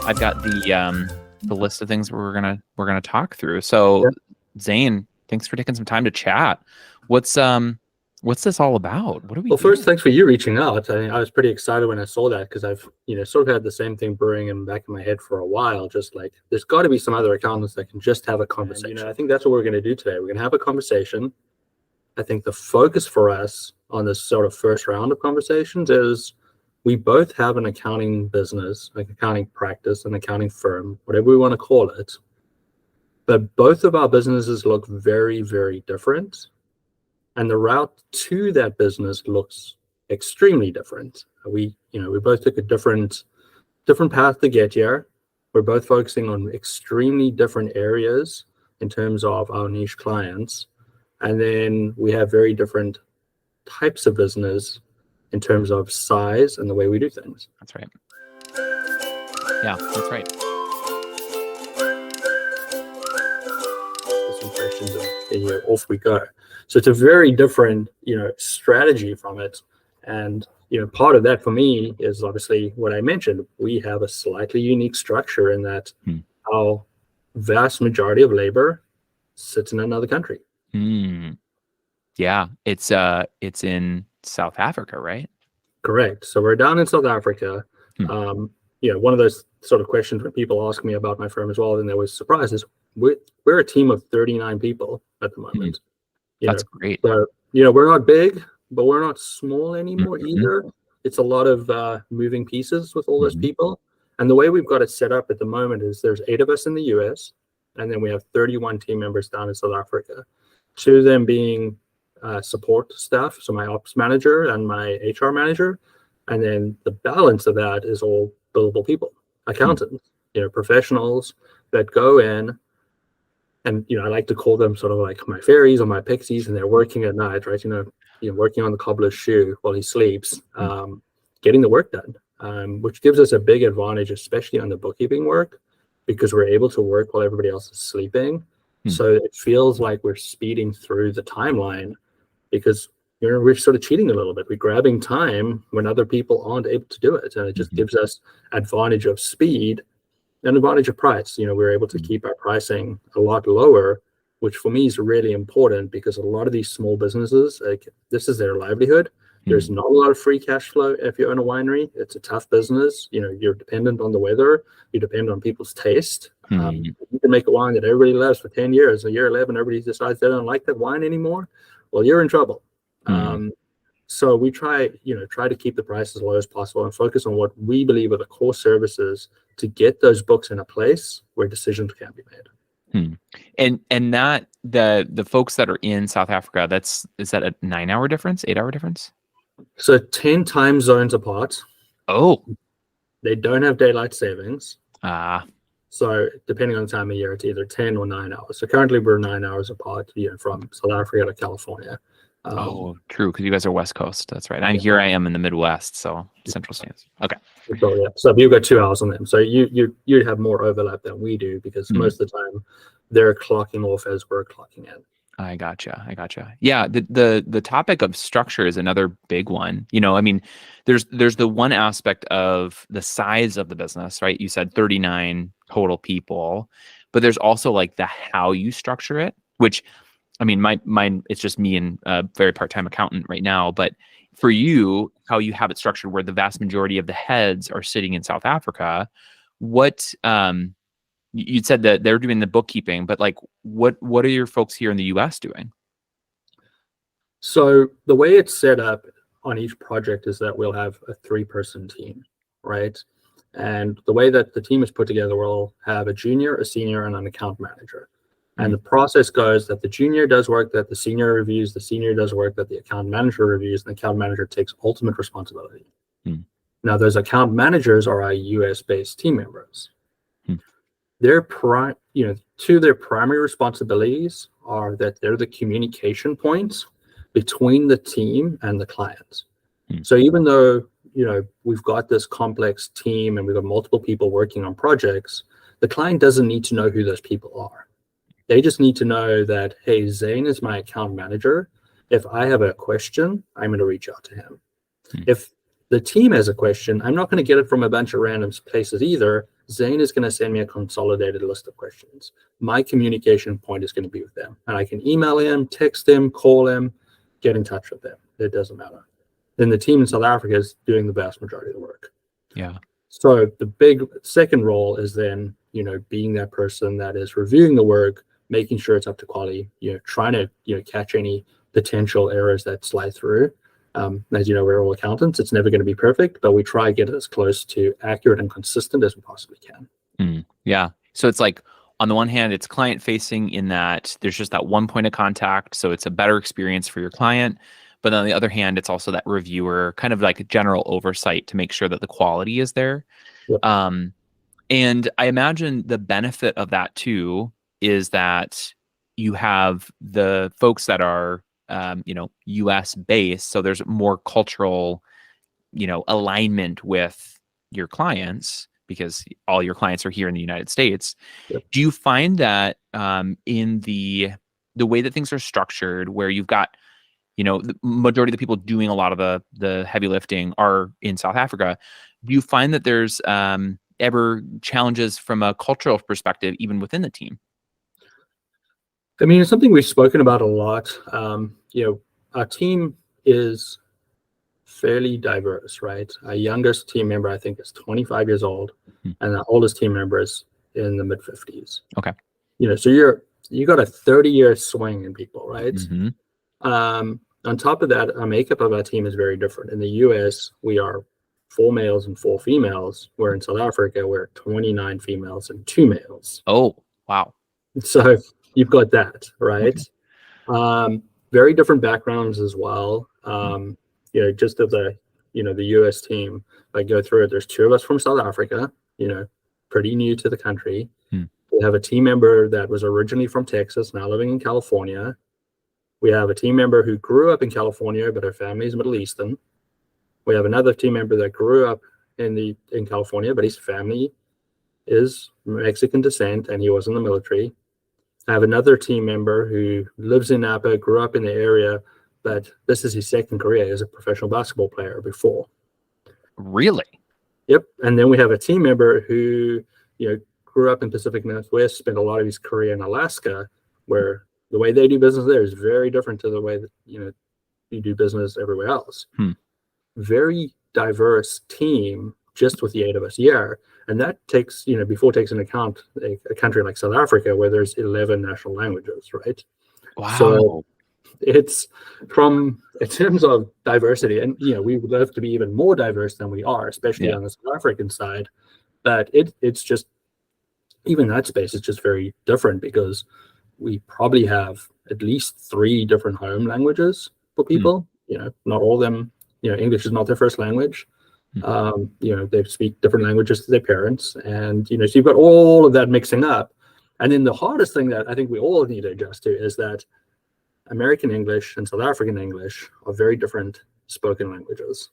I've got the list of things we're gonna talk through. So, Yeah. Zane, thanks for taking some time to chat. What's this all about? What are we Well, first, doing? thanks for you reaching out. I was pretty excited when I saw that because I've, sort of had the same thing brewing in the back of my head for a while. Just like, there's got to be some other accountants that can just have a conversation. And, I think that's what we're going to do today. We're going to have a conversation. I think the focus for us on this sort of first round of conversations is we both have an accounting business, like accounting practice, an accounting firm, whatever we want to call it. But both of our businesses look very, very different. And the route to that business looks extremely different. We both took a different path to get here. We're both focusing on extremely different areas in terms of our niche clients. And then we have very different types of business in terms of size and the way we do things. That's right. Yeah, that's right. Some questions and off we go. So it's a very different, strategy from it. And, part of that for me is obviously what I mentioned. We have a slightly unique structure in that our vast majority of labor sits in another country. Yeah, it's in South Africa, right? Correct. So we're down in South Africa. One of those sort of questions when people ask me about my firm as well, and they always surprised is we're a team of 39 people at the moment. That's great. So, we're not big, but we're not small anymore either. It's a lot of moving pieces with all those people. And the way we've got it set up at the moment is there's 8 of us in the US, and then we have 31 team members down in South Africa. 2 of them being support staff, so my ops manager and my HR manager. And then the balance of that is all billable people, accountants, professionals that go in. And, I like to call them sort of like my fairies or my pixies, and they're working at night, right? Working on the cobbler's shoe while he sleeps, getting the work done, which gives us a big advantage, especially on the bookkeeping work, because we're able to work while everybody else is sleeping. So it feels like we're speeding through the timeline because we're sort of cheating a little bit. We're grabbing time when other people aren't able to do it. And it just gives us advantage of speed and advantage of price. We're able to keep our pricing a lot lower, which for me is really important because a lot of these small businesses, like this is their livelihood. There's not a lot of free cash flow if you own a winery. It's a tough business. You're dependent on the weather. You depend on people's taste. You can make a wine that everybody loves for 10 years. A year 11, everybody decides they don't like that wine anymore. Well, you're in trouble. So we try to keep the price as low as possible and focus on what we believe are the core services to get those books in a place where decisions can be made. And that the folks that are in South Africa, is that a 9-hour difference, 8-hour difference? So 10 time zones apart. Oh, they don't have daylight savings. So depending on the time of year, it's either 10 or 9 hours. So currently we're 9 hours apart, from South Africa to California. True, because you guys are West Coast. That's right. I am in the Midwest, so Central Standard. Okay. So you've got 2 hours on them. So you have more overlap than we do because most of the time they're clocking off as we're clocking in. I gotcha. Yeah, the topic of structure is another big one. There's the one aspect of the size of the business, right? You said 39 total people, but there's also like the how you structure it, which mine it's just me and a very part-time accountant right now, but for you, how you have it structured where the vast majority of the heads are sitting in South Africa, what you'd said that they're doing the bookkeeping, but like what are your folks here in the US doing? So the way it's set up on each project is that we'll have a 3-person team, right? And the way that the team is put together, we'll have a junior, a senior, and an account manager. And the process goes that the junior does work that the senior reviews, the senior does work that the account manager reviews, and the account manager takes ultimate responsibility. Now, those account managers are our US-based team members. Their two of their primary responsibilities are that they're the communication points between the team and the clients. So even though we've got this complex team and we've got multiple people working on projects, the client doesn't need to know who those people are. They just need to know that, hey, Zane is my account manager. If I have a question, I'm going to reach out to him. If The team has a question. I'm not going to get it from a bunch of random places either. Zane is going to send me a consolidated list of questions. My communication point is going to be with them. And I can email him, text him, call him, get in touch with them. It doesn't matter. Then the team in South Africa is doing the vast majority of the work. Yeah. So the big second role is then, being that person that is reviewing the work, making sure it's up to quality, trying to, catch any potential errors that slide through. As you know, we're all accountants. It's never going to be perfect, but we try to get as close to accurate and consistent as we possibly can. Yeah. So it's like, on the one hand, it's client facing in that there's just that one point of contact. So it's a better experience for your client. But on the other hand, it's also that reviewer kind of like a general oversight to make sure that the quality is there. Yep. And I imagine the benefit of that too is that you have the folks that are, US based. So there's more cultural, alignment with your clients because all your clients are here in the United States. Yep. Do you find that in the way that things are structured, where you've got, the majority of the people doing a lot of the heavy lifting are in South Africa, do you find that there's ever challenges from a cultural perspective, even within the team? I mean, it's something we've spoken about a lot. Our team is fairly diverse, right? Our youngest team member, I think, is 25 years old, and our oldest team member is in the mid 50s. Okay. So you got a 30-year swing in people, right? On top of that, our makeup of our team is very different. In the US, we are 4 males and 4 females, where in South Africa, we're 29 females and 2 males. Oh, wow. So you've got that, right? Okay. Very different backgrounds as well. Just of the US team, I go through it. There's 2 of us from South Africa, pretty new to the country. We have a team member that was originally from Texas, now living in California. We have a team member who grew up in California, but her family is Middle Eastern. We have another team member that grew up in California, but his family is Mexican descent, and he was in the military. I have another team member who lives in Napa, grew up in the area, but this is his second career as a professional basketball player before. Really? Yep. And then we have a team member who, grew up in Pacific Northwest, spent a lot of his career in Alaska, where the way they do business there is very different to the way that, you do business everywhere else. Very diverse team just with the 8 of us here. And that takes, before it takes into account a country like South Africa, where there's 11 national languages, right? Wow. So it's in terms of diversity, and, we would love to be even more diverse than we are, especially on the South African side. But it's just, even that space is just very different because we probably have at least 3 different home languages for people. Not all of them, English is not their first language. They speak different languages to their parents. And, so you've got all of that mixing up. And then the hardest thing that I think we all need to adjust to is that American English and South African English are very different spoken languages.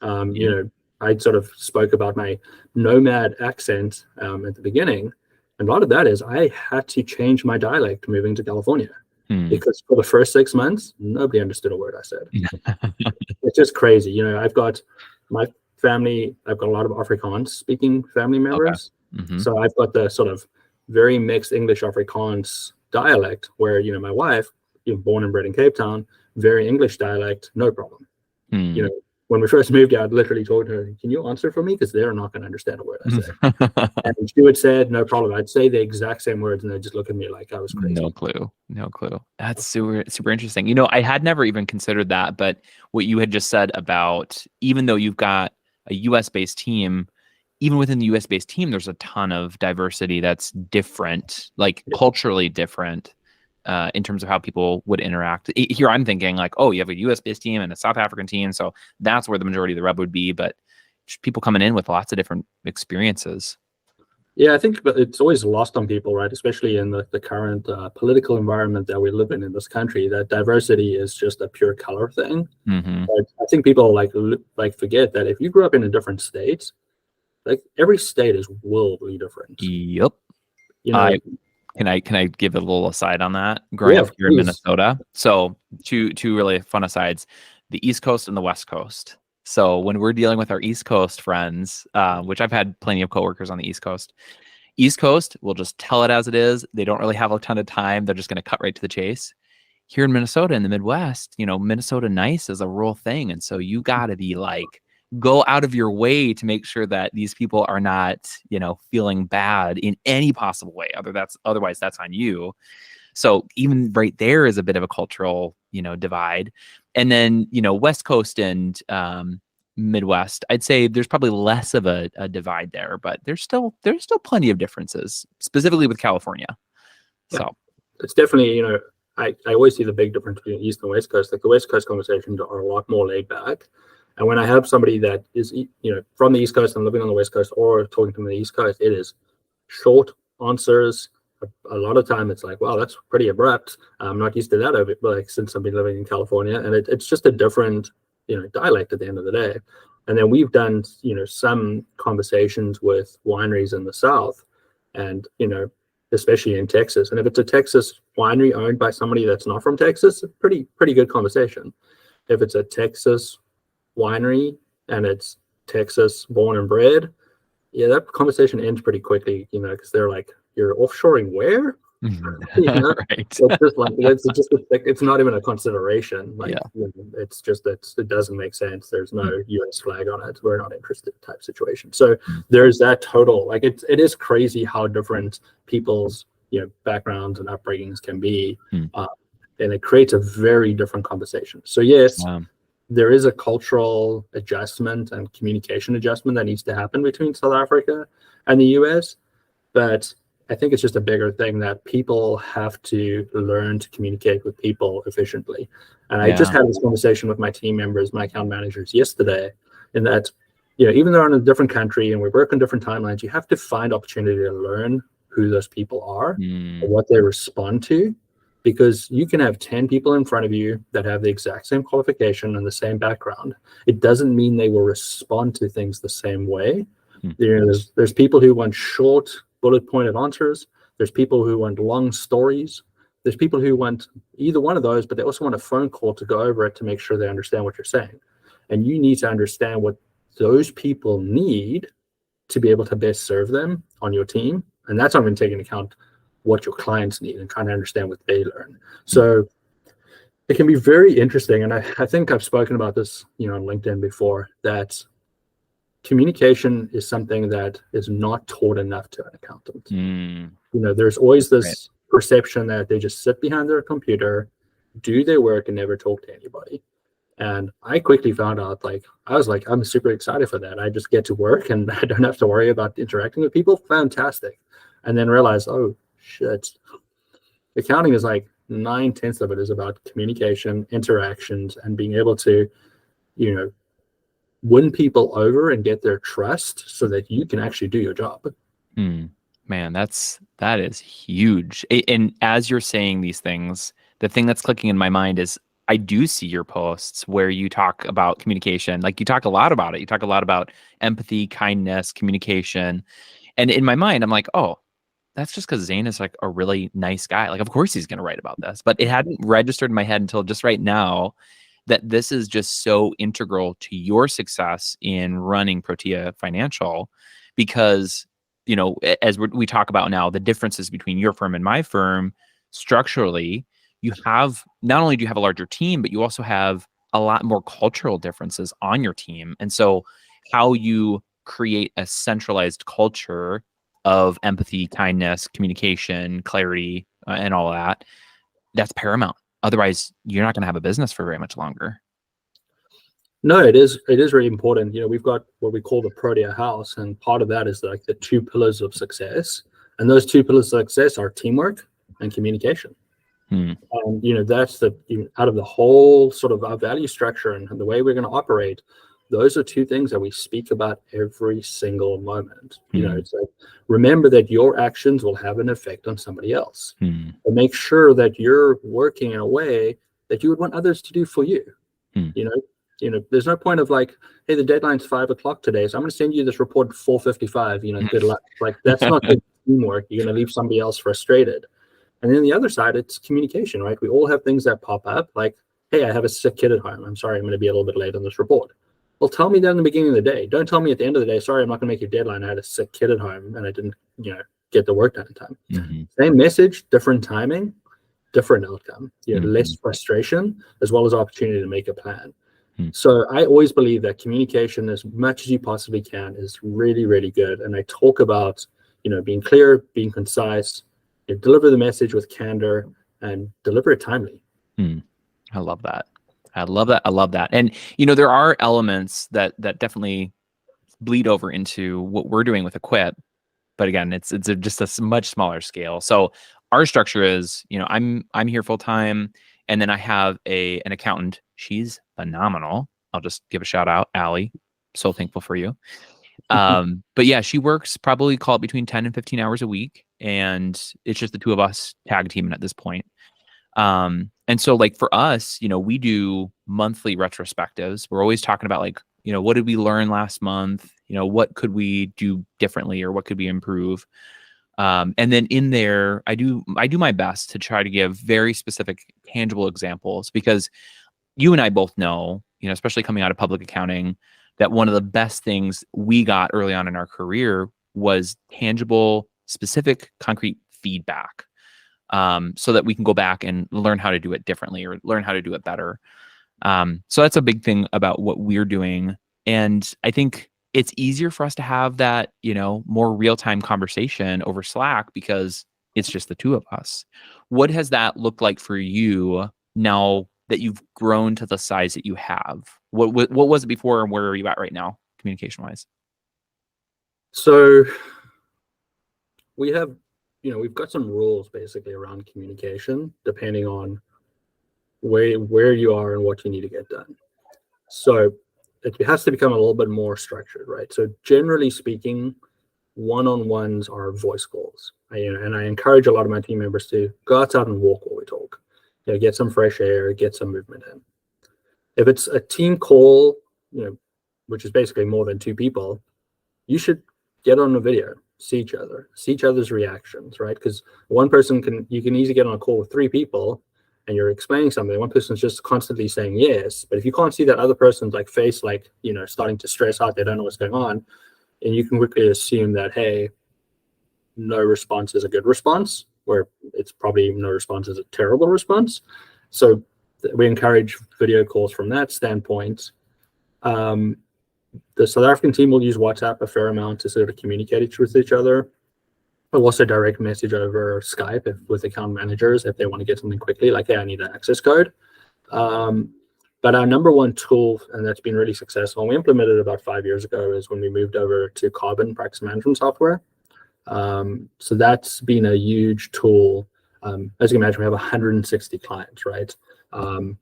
I sort of spoke about my nomad accent at the beginning. And a lot of that is I had to change my dialect moving to California because for the first 6 months, nobody understood a word I said. It's just crazy. I've got my family, I've got a lot of Afrikaans speaking family members. Okay. So I've got the sort of very mixed English Afrikaans dialect where, my wife, born and bred in Cape Town, very English dialect, no problem. When we first moved out, I literally told her, can you answer for me? Because they're not going to understand a word I say. And she would say, no problem. I'd say the exact same words, and they'd just look at me like I was crazy. No clue. That's super, super interesting. I had never even considered that, but what you had just said about, even though you've got a US-based team, even within the US-based team, there's a ton of diversity that's different, like culturally different. In terms of how people would interact. Here I'm thinking like, oh, you have a US-based team and a South African team, so that's where the majority of the rub would be, but people coming in with lots of different experiences. Yeah, I think it's always lost on people, right? Especially in the current political environment that we live in this country, that diversity is just a pure color thing. But I think people like forget that if you grew up in a different state, like every state is wildly different. Yep. Can I give a little aside on that? Growing up here in Minnesota. So two really fun asides. The East Coast and the West Coast. So when we're dealing with our East Coast friends, which I've had plenty of coworkers on the East Coast will just tell it as it is. They don't really have a ton of time. They're just going to cut right to the chase. Here in Minnesota, in the Midwest, Minnesota nice is a real thing. And so you got to be like, go out of your way to make sure that these people are not, feeling bad in any possible way. Otherwise, that's on you. So even right there is a bit of a cultural, divide. And then, West Coast and Midwest, I'd say there's probably less of a divide there, but there's still plenty of differences, specifically with California. Yeah. So it's definitely, I always see the big difference between East and West Coast. Like the West Coast conversations are a lot more laid back. And when I have somebody that is, from the East Coast and living on the West Coast or talking to them on the East Coast, it is short answers. A lot of time it's like, wow, that's pretty abrupt. I'm not used to that of it, like since I've been living in California. And it's just a different, dialect at the end of the day. And then we've done, some conversations with wineries in the South and, especially in Texas. And if it's a Texas winery owned by somebody that's not from Texas, pretty good conversation. If it's a Texas winery and it's Texas born and bred, yeah, that conversation ends pretty quickly, because they're like, you're offshoring where? Right. It's just like it's not even a consideration. Like, it's just that it doesn't make sense. There's no US flag on it. We're not interested type situation. So there's that total. Like it is crazy how different people's backgrounds and upbringings can be, and it creates a very different conversation. So yes. There is a cultural adjustment and communication adjustment that needs to happen between South Africa and the US, but I think it's just a bigger thing that people have to learn to communicate with people efficiently. And I just had this conversation with my team members, my account managers yesterday, in that, even though they're in a different country and we work on different timelines, you have to find opportunity to learn who those people are and what they respond to. Because you can have 10 people in front of you that have the exact same qualification and the same background. It doesn't mean they will respond to things the same way. There's people who want short, bullet pointed answers. There's people who want long stories. There's people who want either one of those, but they also want a phone call to go over it to make sure they understand what you're saying. And you need to understand what those people need to be able to best serve them on your team. And that's not even taking into account what your clients need and trying to understand what they learn. So it can be very interesting. And I think I've spoken about this, on LinkedIn before, that communication is something that is not taught enough to an accountant. There's always this perception that they just sit behind their computer, do their work and never talk to anybody. And I quickly found out, I'm super excited for that. I just get to work and I don't have to worry about interacting with people. Fantastic. And then realize, oh, shit. Accounting is like 9/10 of it is about communication, interactions, and being able to, win people over and get their trust so that you can actually do your job. Man, that is huge. And as you're saying these things, the thing that's clicking in my mind is I do see your posts where you talk about communication. Like you talk a lot about it. You talk a lot about empathy, kindness, communication. And in my mind, I'm like, oh, that's just because Zane is like a really nice guy. Like, of course he's going to write about this, but it hadn't registered in my head until just right now that this is just so integral to your success in running Protea Financial, because, as we talk about now, the differences between your firm and my firm structurally, you have, not only do you have a larger team, but you also have a lot more cultural differences on your team. And so how you create a centralized culture of empathy, kindness, communication, clarity, and all that, that's paramount. Otherwise, you're not going to have a business for very much longer. No, it is really important. We've got what we call the Protea House, and part of that is like the 2 pillars of success. And those 2 pillars of success are teamwork and communication. And, that's out of the whole sort of our value structure and the way we're going to operate. Those are 2 things that we speak about every single moment. It's like, remember that your actions will have an effect on somebody else. And make sure that you're working in a way that you would want others to do for you. There's no point of like, hey, the deadline's 5:00 today, so I'm going to send you this report at 4:55. Good luck. Like, that's not good teamwork. You're going to leave somebody else frustrated. And then the other side, it's communication, right? We all have things that pop up, like, hey, I have a sick kid at home. I'm sorry, I'm going to be a little bit late on this report. Well, tell me that in the beginning of the day. Don't tell me at the end of the day, sorry, I'm not going to make your deadline. I had a sick kid at home and I didn't, get the work done in time. Same message, different timing, different outcome. Less frustration as well as opportunity to make a plan. So I always believe that communication, as much as you possibly can, is really, really good. And I talk about, being clear, being concise, deliver the message with candor, and deliver it timely. I love that. I love that. I love that. And, there are elements that definitely bleed over into what we're doing with Equip. But again, it's just a much smaller scale. So our structure is, I'm here full time, and then I have an accountant. She's phenomenal. I'll just give a shout out, Allie. So thankful for you. But yeah, she works probably call it between 10 and 15 hours a week, and it's just the two of us tag teaming at this point. And so like for us, we do monthly retrospectives. We're always talking about like, what did we learn last month? What could we do differently, or what could we improve? And then in there, I do my best to try to give very specific, tangible examples, because you and I both know, especially coming out of public accounting, that one of the best things we got early on in our career was tangible, specific, concrete feedback. So that we can go back and learn how to do it differently or learn how to do it better. So that's a big thing about what we're doing. And I think it's easier for us to have that, more real-time conversation over Slack because it's just the two of us. What has that looked like for you now that you've grown to the size that you have? What was it before, and where are you at right now, communication-wise? So we have, we've got some rules basically around communication, depending on where you are and what you need to get done. So it has to become a little bit more structured, right? So generally speaking, one-on-ones are voice calls. And I encourage a lot of my team members to go outside and walk while we talk. Get some fresh air, get some movement in. If it's a team call, which is basically more than two people, you should get on a video, see each other's reactions, right? Because you can easily get on a call with three people and you're explaining something. One person's just constantly saying yes, but if you can't see that other person's face, starting to stress out, they don't know what's going on, and you can quickly assume that, hey, no response is a good response, where it's probably no response is a terrible response. So we encourage video calls from that standpoint. The South African team will use WhatsApp a fair amount to sort of communicate with each other. We'll also direct message over Skype with account managers if they want to get something quickly, like, hey, I need an access code. But our number one tool, and that's been really successful, and we implemented it about 5 years ago, is when we moved over to Carbon practice management software. So that's been a huge tool. As you can imagine, we have 160 clients, right?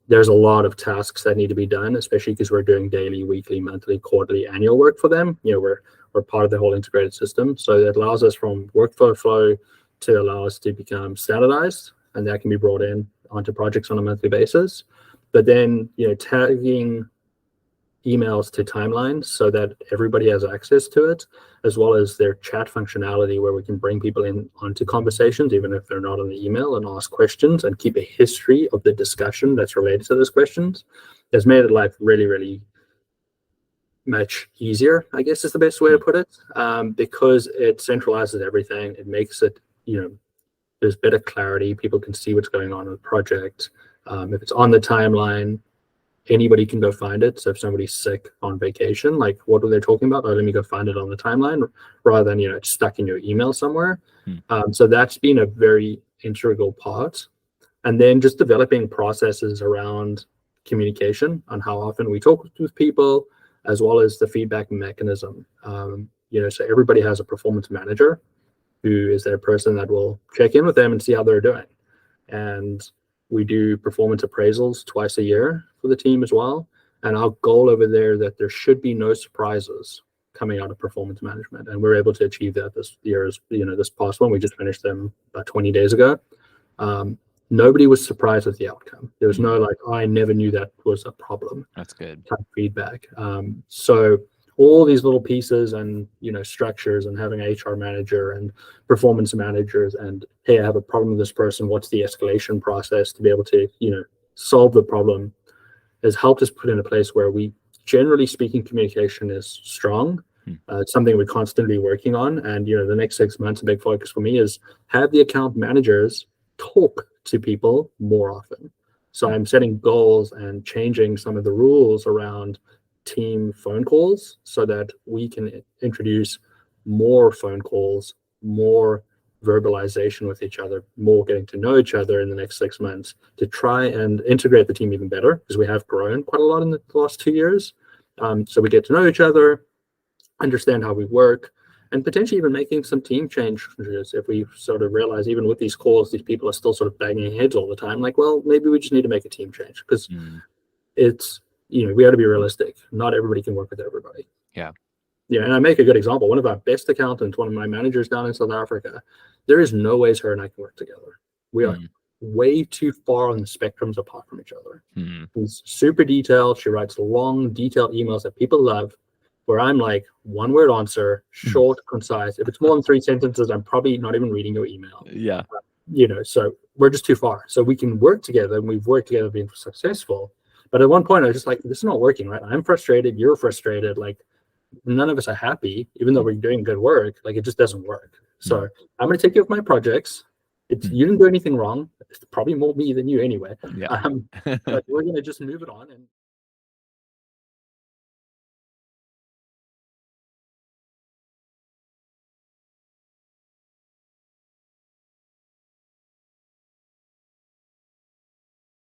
There's a lot of tasks that need to be done, especially because we're doing daily, weekly, monthly, quarterly, annual work for them. We're part of the whole integrated system. So it allows us from workflow flow to allow us to become standardized, and that can be brought in onto projects on a monthly basis. But then, tagging emails to timelines so that everybody has access to it, as well as their chat functionality where we can bring people in onto conversations, even if they're not on the email, and ask questions and keep a history of the discussion that's related to those questions, has made life really, really much easier, I guess is the best way to put it, because it centralizes everything. It makes it, there's better clarity. People can see what's going on in the project. If it's on the timeline, anybody can go find it. So if somebody's sick on vacation, what are they talking about? Oh, let me go find it on the timeline, rather than, it's stuck in your email somewhere. So that's been a very integral part. And then just developing processes around communication on how often we talk with people, as well as the feedback mechanism. So everybody has a performance manager who is their person that will check in with them and see how they're doing. And we do performance appraisals twice a year for the team as well. And our goal over there that there should be no surprises coming out of performance management. And we're able to achieve that this year. This past one, we just finished them about 20 days ago. Nobody was surprised with the outcome. There was no I never knew that was a problem. That's good. Type feedback. So all these little pieces and, structures, and having an HR manager and performance managers, and, hey, I have a problem with this person, what's the escalation process to be able to, solve the problem, has helped us put in a place where we generally speaking, communication is strong. It's something we're constantly working on. And, the next 6 months, a big focus for me is have the account managers talk to people more often. So I'm setting goals and changing some of the rules around team phone calls so that we can introduce more phone calls, more verbalization with each other, more getting to know each other in the next 6 months to try and integrate the team even better, because we have grown quite a lot in the last 2 years. So we get to know each other, understand how we work, and potentially even making some team changes if we sort of realize, even with these calls, these people are still sort of banging heads all the time. Like, well, maybe we just need to make a team change, because it's, we got to be realistic. Not everybody can work with everybody. Yeah. Yeah, and I make a good example. One of our best accountants, one of my managers down in South Africa, there is no ways her and I can work together. We are way too far on the spectrums apart from each other. She's super detailed. She writes long, detailed emails that people love, where I'm like, one word answer, short, concise. If it's more than 3 sentences, I'm probably not even reading your email. Yeah. So we're just too far. So we can work together, and we've worked together being successful. But at one point, I was just like, this is not working, right? I'm frustrated. You're frustrated. Like, none of us are happy, even though we're doing good work. Like, it just doesn't work. So I'm going to take you off my projects. You didn't do anything wrong. It's probably more me than you anyway. Yeah. But we're going to just move it on. And